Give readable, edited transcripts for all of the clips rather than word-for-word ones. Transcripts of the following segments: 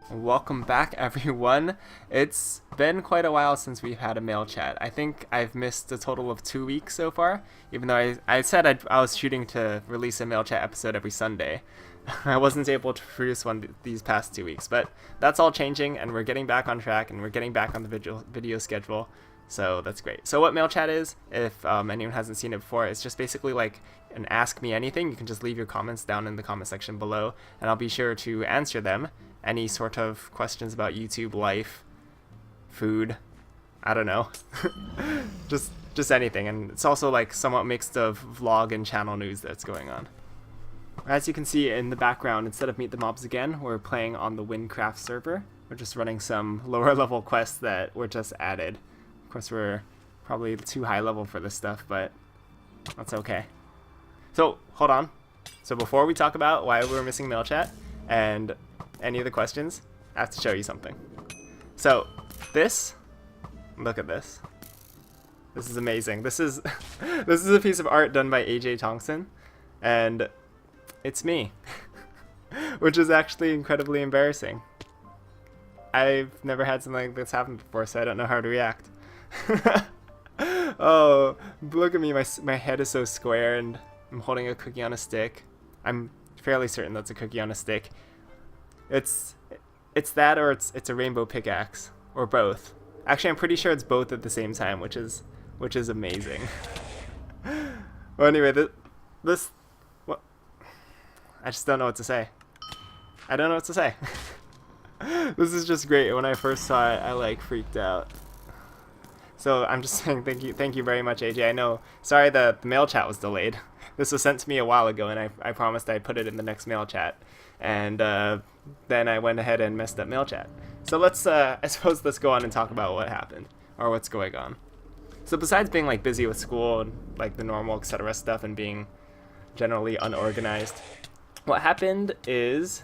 Welcome back, everyone. It's been quite a while since we've had a mail chat. I think I've missed a total of 2 weeks so far, even though I said I was shooting to release a mail chat episode every Sunday. I wasn't able to produce one these past 2 weeks, but that's all changing, and we're getting back on track, and we're getting back on the video schedule, so that's great. So what mail chat is, if anyone hasn't seen it before, it's just basically like an Ask Me Anything. You can just leave your comments down in the comment section below, and I'll be sure to answer them. Any sort of questions about YouTube, life, food, I don't know. just anything. And it's also like somewhat mixed of vlog and channel news that's going on. As you can see in the background, instead of Meet the Mobs Again, we're playing on the Wynncraft server. We're just running some lower level quests that were just added. Of course, we're probably too high level for this stuff, but that's okay. So, hold on. So before we talk about why we're missing mail chat and any of the questions, I have to show you something. So look at this. This is amazing. This is this is a piece of art done by AJ Thompson, and it's me, which is actually incredibly embarrassing. I've never had something like this happen before, so I don't know how to react. Oh, look at me. My head is so square, and I'm holding a cookie on a stick. I'm fairly certain that's a cookie on a stick. It's that, or it's a rainbow pickaxe, or both. Actually, I'm pretty sure it's both at the same time, which is amazing. Well, anyway, this what? I just don't know what to say. I don't know what to say. This is just great. When I first saw it, I like freaked out. So I'm just saying thank you very much, AJ. I know. Sorry that the mail chat was delayed. This was sent to me a while ago, and I promised I'd put it in the next mail chat. And then I went ahead and messed up mail chat. So I suppose let's go on and talk about what happened, or what's going on. So besides being like busy with school and like the normal etc. stuff and being generally unorganized, what happened is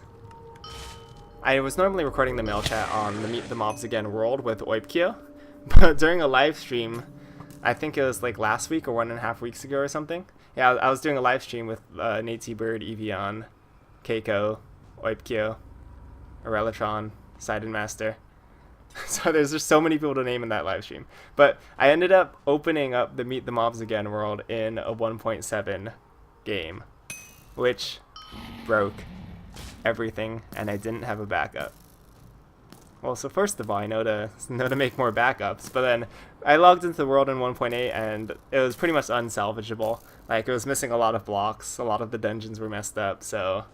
I was normally recording the mail chat on the Meet the Mobs Again world with Oipkyo, but during a live stream, I think it was like last week or 1.5 weeks ago or something. Yeah, I was doing a live stream with Nate Bird, Eveeeon, Keiko, Oipkyo, Aurelatron, Sidon Master. So there's just so many people to name in that live stream. But I ended up opening up the Meet the Mobs Again world in a 1.7 game, which broke everything, and I didn't have a backup. Well, so first of all, I know to make more backups, but then I logged into the world in 1.8, and it was pretty much unsalvageable. Like, it was missing a lot of blocks, a lot of the dungeons were messed up, so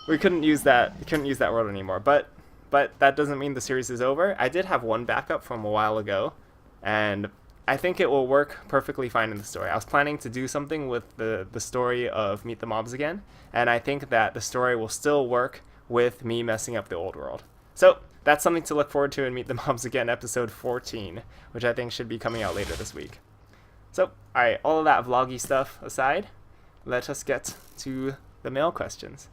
we couldn't use that world anymore. But that doesn't mean the series is over. I did have one backup from a while ago, and I think it will work perfectly fine in the story. I was planning to do something with the story of Meet the Mobs Again, and I think that the story will still work with me messing up the old world. So that's something to look forward to in Meet the Mobs Again episode 14, which I think should be coming out later this week. So, alright, all of that vloggy stuff aside, let us get to the mail questions.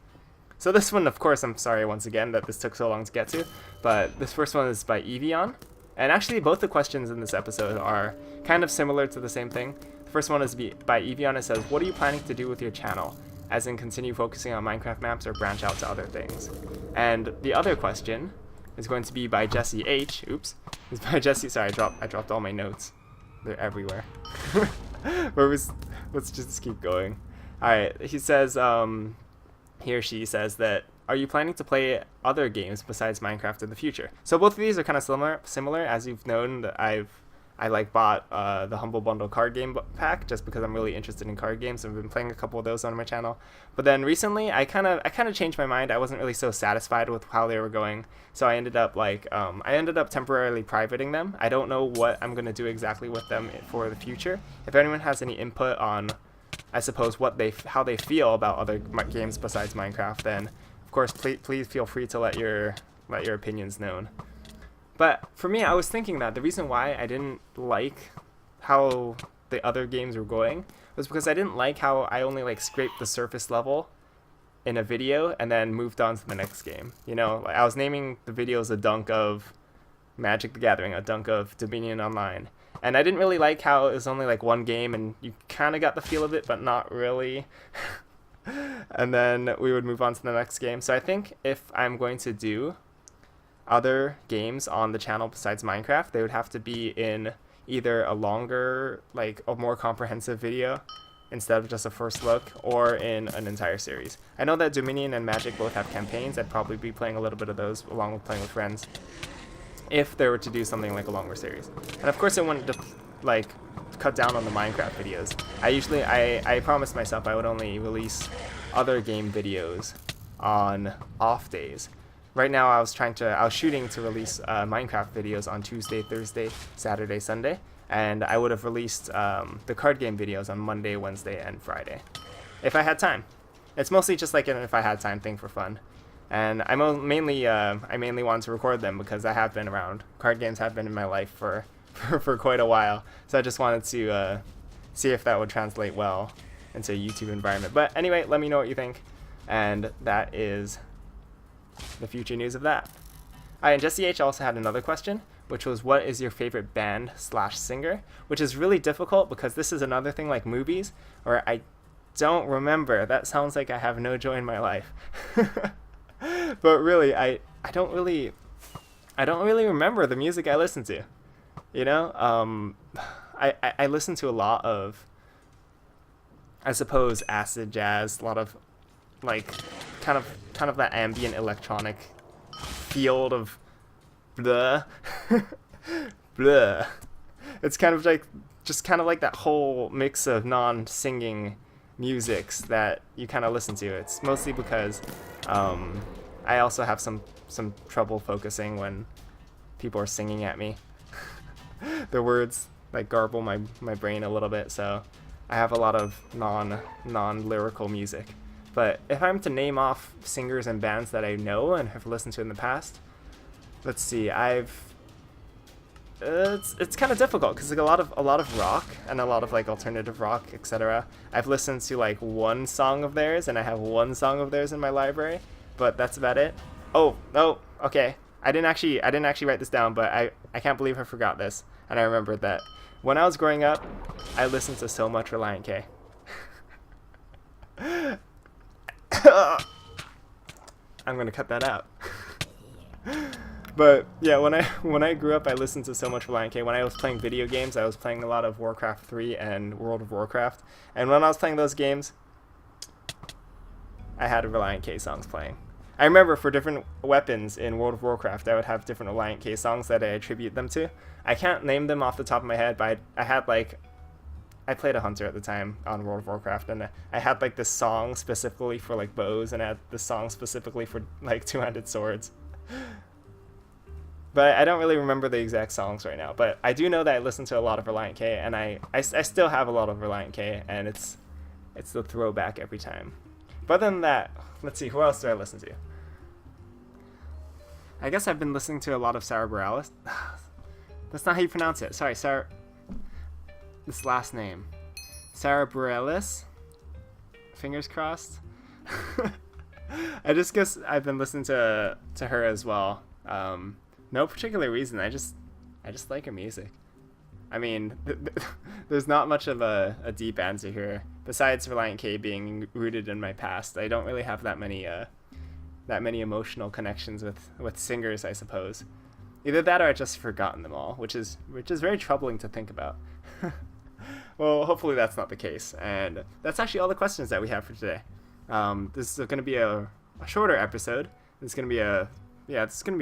So this one, of course, I'm sorry once again that this took so long to get to, but this first one is by Eveeeon. And actually, both the questions in this episode are kind of similar to the same thing. The first one is by Eveeeon. It says, what are you planning to do with your channel? As in continue focusing on Minecraft maps or branch out to other things? And the other question is going to be by Jessie H. Oops. It's by Jessie. Sorry, I dropped all my notes. They're everywhere. But let's just keep going. Alright, he says, he or she says that, are you planning to play other games besides Minecraft in the future? So both of these are kind of similar. As you've known, that I bought the Humble Bundle card game pack just because I'm really interested in card games. I've been playing a couple of those on my channel. But then recently, I kind of changed my mind. I wasn't really so satisfied with how they were going, so I ended up temporarily privating them. I don't know what I'm gonna do exactly with them for the future. If anyone has any input on, I suppose, how they feel about other games besides Minecraft, then of course please feel free to let your opinions known. But for me, I was thinking that the reason why I didn't like how the other games were going was because I didn't like how I only like scraped the surface level in a video and then moved on to the next game. You know, like I was naming the videos a dunk of Magic the Gathering, a dunk of Dominion Online. And I didn't really like how it was only like one game and you kind of got the feel of it, but not really. And then we would move on to the next game. So I think if I'm going to do other games on the channel besides Minecraft, they would have to be in either a longer, like a more comprehensive video instead of just a first look, or in an entire series. I know that Dominion and Magic both have campaigns. I'd probably be playing a little bit of those along with playing with friends if they were to do something like a longer series. And of course I wouldn't like cut down on the Minecraft videos. I promised myself I would only release other game videos on off days. Right now I was shooting to release Minecraft videos on Tuesday, Thursday, Saturday, Sunday, and I would have released the card game videos on Monday, Wednesday, and Friday if I had time. It's mostly just like an if I had time thing for fun. And I mainly wanted to record them because I have been around. Card games have been in my life for quite a while. So I just wanted to see if that would translate well into a YouTube environment. But anyway, let me know what you think. And that is the future news of that. And Jessie H also had another question, which was, what is your favorite band/singer? Which is really difficult because this is another thing like movies where I don't remember. That sounds like I have no joy in my life. But really, I don't really remember the music I listen to. You know, I listen to a lot of, I suppose, acid jazz, a lot of like kind of that ambient electronic field of blah. Blah. It's kind of like that whole mix of non-singing musics that you kind of listen to. It's mostly because I also have some trouble focusing when people are singing at me. The words like garble my brain a little bit, so I have a lot of non-lyrical music. But if I'm to name off singers and bands that I know and have listened to in the past, let's see. It's kind of difficult because like a lot of rock and a lot of like alternative rock, etc. I've listened to like one song of theirs, and I have one song of theirs in my library, but that's about it. Oh, okay. I didn't actually write this down, but I can't believe I forgot this, and I remembered that when I was growing up, I listened to so much Relient K. I'm gonna cut that out. But yeah, when I grew up, I listened to so much Relient K. When I was playing video games, I was playing a lot of Warcraft 3 and World of Warcraft. And when I was playing those games, I had Relient K songs playing. I remember for different weapons in World of Warcraft, I would have different Relient K songs that I attribute them to. I can't name them off the top of my head, but I played a hunter at the time on World of Warcraft, and I had like this song specifically for like bows, and I had this song specifically for like two-handed swords. But I don't really remember the exact songs right now. But I do know that I listened to a lot of Relient K, and I still have a lot of Relient K, and it's the throwback every time. But other than that, let's see, who else do I listen to? I guess I've been listening to a lot of Sara Bareilles. That's not how you pronounce it. Sorry, Sara. This last name. Sara Bareilles. Fingers crossed. I just guess I've been listening to her as well. No particular reason. I just like her music. I mean, there's not much of a deep answer here. Besides Relient K being rooted in my past, I don't really have that many emotional connections with singers, I suppose. Either that or I've just forgotten them all, which is very troubling to think about. Well, hopefully that's not the case. And that's actually all the questions that we have for today. This is going to be a shorter episode. It's going to be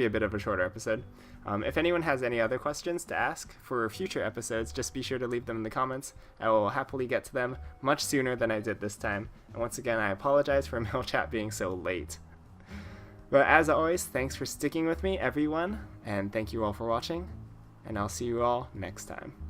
a bit of a shorter episode. If anyone has any other questions to ask for future episodes, just be sure to leave them in the comments. I will happily get to them much sooner than I did this time. And once again, I apologize for MailChat being so late. But as always, thanks for sticking with me, everyone, and thank you all for watching, and I'll see you all next time.